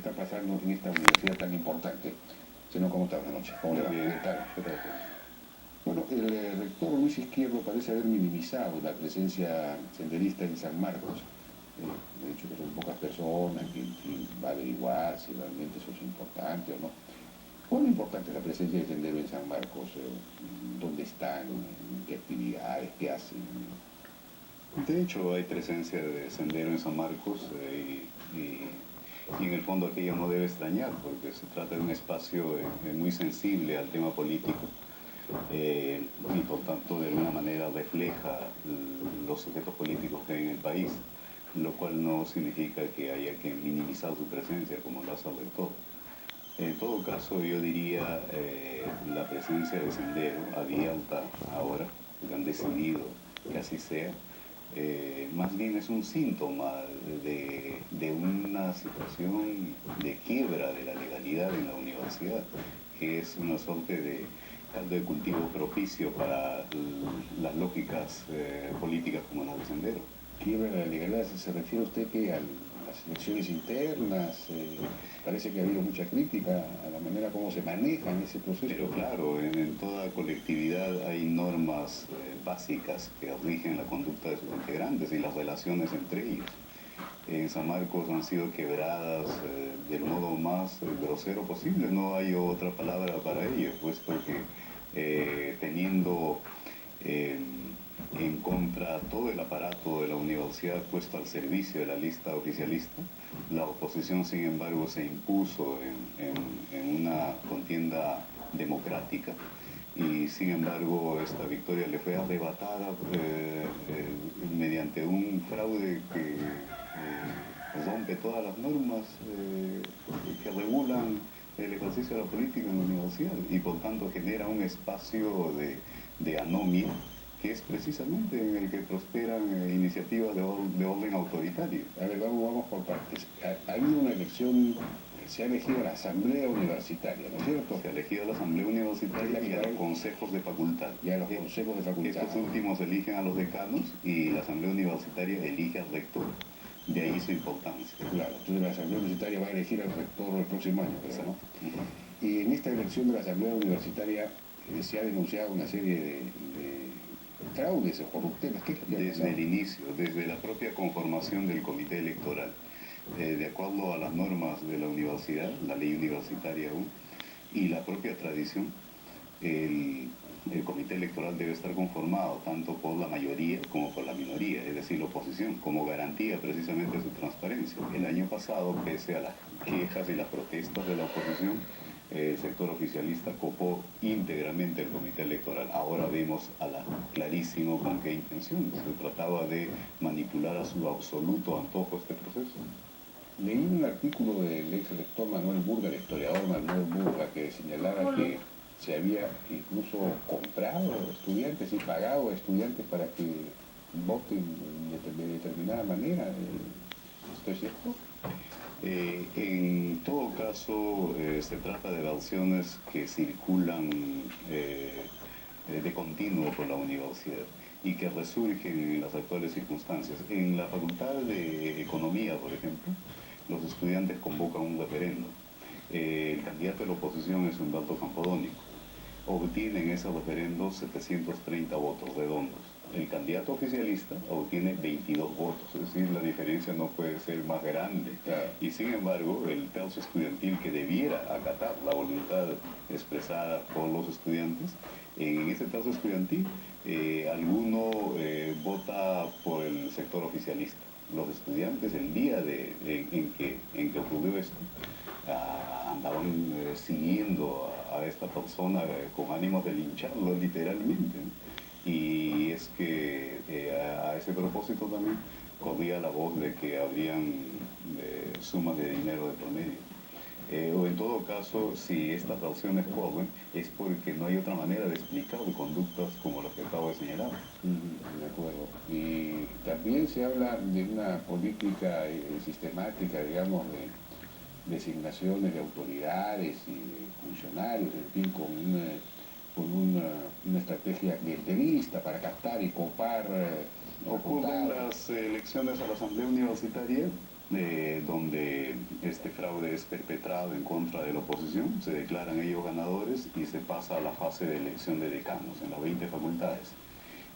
está pasando en esta universidad tan importante. Señor, ¿cómo está? Buenas noches. ¿Cómo le va? ¿Qué tal? Bueno, el rector Luis Izquierdo parece haber minimizado la presencia senderista en San Marcos. De hecho, que son pocas personas, que va a averiguar si realmente eso es importante o no. ¿Cuán importante es la presencia de sendero en San Marcos? ¿Dónde están? ¿Qué actividades? ¿Qué hacen? De hecho, hay presencia de sendero en San Marcos y en el fondo aquello no debe extrañar porque se trata de un espacio muy sensible al tema político y por tanto de alguna manera refleja los sujetos políticos que hay en el país, lo cual no significa que haya que minimizar su presencia como lo hace el rector. En todo caso, yo diría la presencia de sendero abierta ahora, que han decidido que así sea, más bien es un síntoma de una situación de quiebra de la legalidad en la universidad, que es una suerte de caldo de cultivo propicio para las lógicas políticas como las de Sendero. ¿Quiebra de la legalidad? ¿Se refiere usted que a las elecciones internas? Parece que ha habido mucha crítica a la manera como se maneja en ese proceso. Pero claro, en toda colectividad hay normas básicas que rigen la conducta de sus integrantes y las relaciones entre ellos. En San Marcos han sido quebradas del modo más grosero posible, no hay otra palabra para ello, pues porque teniendo en contra todo el aparato de la universidad puesto al servicio de la lista oficialista, la oposición sin embargo se impuso en una contienda democrática y sin embargo esta victoria le fue arrebatada mediante un fraude que rompe todas las normas que regulan el ejercicio de la política en la universidad y por tanto genera un espacio de anomia que es precisamente en el que prosperan iniciativas de orden autoritario. A ver, vamos por partes. Ha habido una elección, se ha elegido la Asamblea Universitaria, ¿no es cierto? Se ha elegido la Asamblea Universitaria y a los consejos de facultad. Y a los consejos de facultad. Estos últimos eligen a los decanos y la Asamblea Universitaria elige al rector. De ahí su importancia. Claro, entonces la Asamblea Universitaria va a elegir al rector el próximo año, creo, ¿no? Y en esta elección de la Asamblea Universitaria se ha denunciado una serie de fraudes o corruptelas. Desde el inicio, desde la propia conformación del comité electoral, de acuerdo a las normas de la universidad, la ley universitaria aún, y la propia tradición, el comité electoral debe estar conformado tanto por la mayoría como por la minoría, es decir, la oposición, como garantía precisamente de su transparencia. El año pasado, pese a las quejas y las protestas de la oposición, el sector oficialista copó íntegramente el comité electoral. Ahora vemos clarísimo con qué intención. Se trataba de manipular a su absoluto antojo este proceso. Leí un artículo del ex rector Manuel Burga, el historiador Manuel Burga, que señalaba que se había incluso comprado estudiantes y pagado a estudiantes para que voten de determinada manera. ¿Esto es cierto? En todo caso, se trata de versiones que circulan de continuo por la universidad y que resurgen en las actuales circunstancias. En la Facultad de Economía, por ejemplo, los estudiantes convocan un referendo. El candidato de la oposición es Humberto Campodónico. Obtiene en ese referendo 730 votos redondos. El candidato oficialista obtiene 22 votos, es decir, la diferencia no puede ser más grande. Claro. Y sin embargo, el tercio estudiantil que debiera acatar la voluntad expresada por los estudiantes, en ese tercio estudiantil, alguno vota por el sector oficialista. Los estudiantes, el día en que ocurrió esto, andaban siguiendo a esta persona con ánimos de lincharlo literalmente, ¿no? Y es que a ese propósito también corría la voz de que habrían sumas de dinero de por medio. O en todo caso, si estas versiones corren, es porque no hay otra manera de explicar conductas como las que acabo de señalar. De acuerdo. Y también se habla de una política sistemática, digamos, de designaciones de autoridades y de funcionarios, en fin, con una estrategia clientelista para captar y copar. Ocurren las elecciones a la Asamblea Universitaria donde este fraude es perpetrado en contra de la oposición, se declaran ellos ganadores y se pasa a la fase de elección de decanos en las 20 facultades.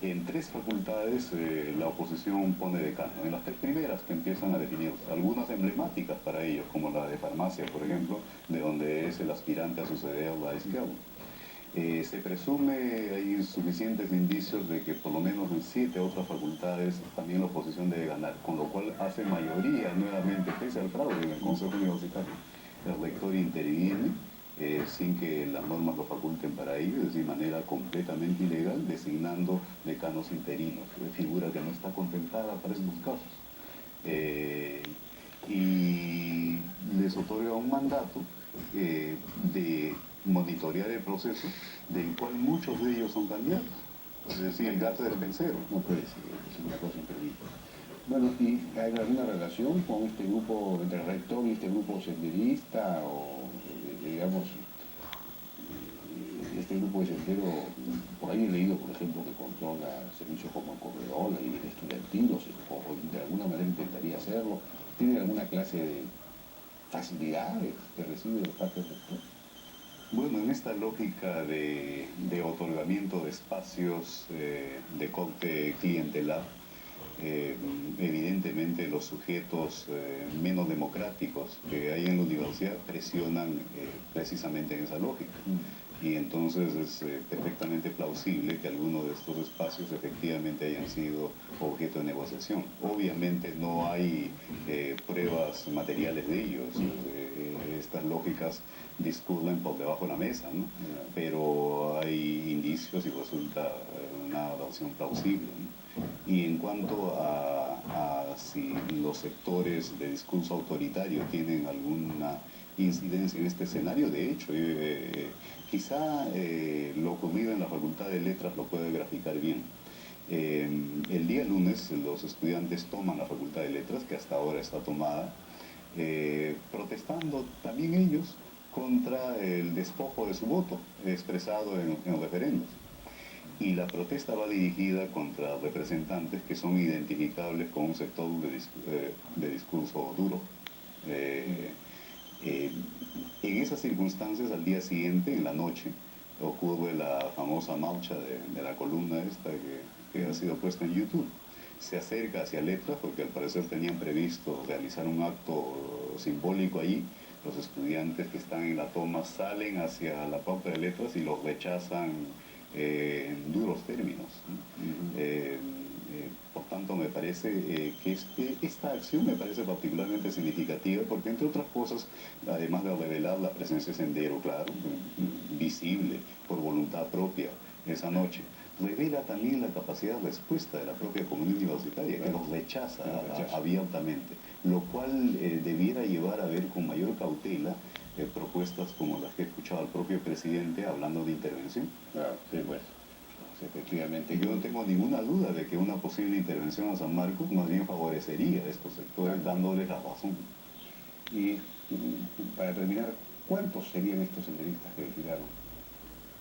En 3 facultades la oposición pone decano, en las 3 primeras que empiezan a definir, algunas emblemáticas para ellos, como la de farmacia, por ejemplo, de donde es el aspirante a suceder a la izquierda. Se presume, hay suficientes indicios de que por lo menos en 7 otras facultades también la oposición debe ganar, con lo cual hace mayoría nuevamente, pese al fraude en el Consejo Universitario. El rector interviene sin que las normas lo faculten para ello, es decir, de manera completamente ilegal, designando decanos interinos, figura que no está contemplada para estos casos. Y les otorga un mandato de monitorear el proceso, del cual muchos de ellos son candidatos. Es decir, el gato del vencero. No puede ser, es una cosa increíble. Bueno, ¿y hay alguna relación con este grupo, entre el rector y este grupo senderista, o digamos, este grupo de sendero, por ahí he leído, por ejemplo, que controla servicios como el corredor y el estudiantil, o de alguna manera intentaría hacerlo? ¿Tiene alguna clase de facilidades que recibe de parte del rector? Bueno, en esta lógica de otorgamiento de espacios de corte clientelar, evidentemente los sujetos menos democráticos que hay en la universidad presionan precisamente en esa lógica. Y entonces es perfectamente plausible que algunos de estos espacios efectivamente hayan sido objeto de negociación. Obviamente no hay pruebas materiales de ellos. Estas lógicas discurren por debajo de la mesa, ¿no? Pero hay indicios y resulta una versión plausible, ¿no? Y en cuanto a si los sectores de discurso autoritario tienen alguna incidencia en este escenario, de hecho, quizá lo ocurrido en la Facultad de Letras lo puede graficar bien. El día lunes los estudiantes toman la Facultad de Letras, que hasta ahora está tomada, protestando también ellos contra el despojo de su voto expresado en referendos. Y la protesta va dirigida contra representantes que son identificables con un sector de discurso duro. En esas circunstancias, al día siguiente, en la noche, ocurre la famosa marcha de la columna esta que ha sido puesta en YouTube. Se acerca hacia Letras porque al parecer tenían previsto realizar un acto simbólico allí. Los estudiantes que están en la toma salen hacia la puerta de Letras y los rechazan en duros términos. Por tanto, me parece que esta acción me parece particularmente significativa porque, entre otras cosas, además de revelar la presencia de Sendero, claro, visible por voluntad propia esa noche, revela también la capacidad de respuesta de la propia comunidad universitaria, que los rechaza abiertamente, lo cual debiera llevar a ver con mayor cautela propuestas como las que he escuchado al propio presidente hablando de intervención. Claro, sí, pues, efectivamente. Yo no tengo ninguna duda de que una posible intervención a San Marcos más bien favorecería a estos sectores, dándoles la razón. Y para terminar, ¿cuántos serían estos senderistas que desfilaron?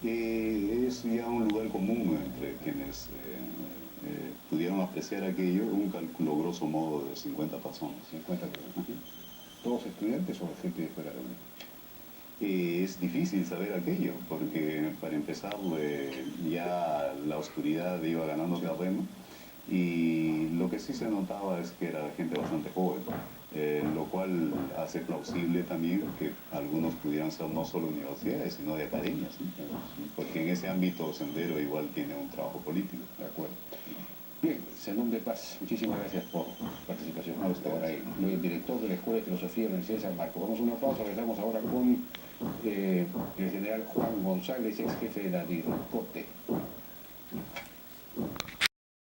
Es ya un lugar común entre quienes pudieron apreciar aquello, un cálculo grosso modo de 50 personas. 50 personas. ¿Todos estudiantes o gente de fuera de la universidad? Es difícil saber aquello, porque para empezar ya la oscuridad iba ganando terreno y lo que sí se notaba es que era gente bastante joven, lo cual hace plausible también que algunos pudieran ser no solo universidades, sino de academias, ¿no? Porque en ese ámbito Sendero igual tiene un trabajo político. De acuerdo. Bien, Zenón de Paz, muchísimas gracias por su participación. Ahora ahí, el director de la Escuela de Filosofía de la Universidad de San Marcos. Vamos a una pausa, regresamos ahora con el general Juan González, ex jefe de la DIRCOTE.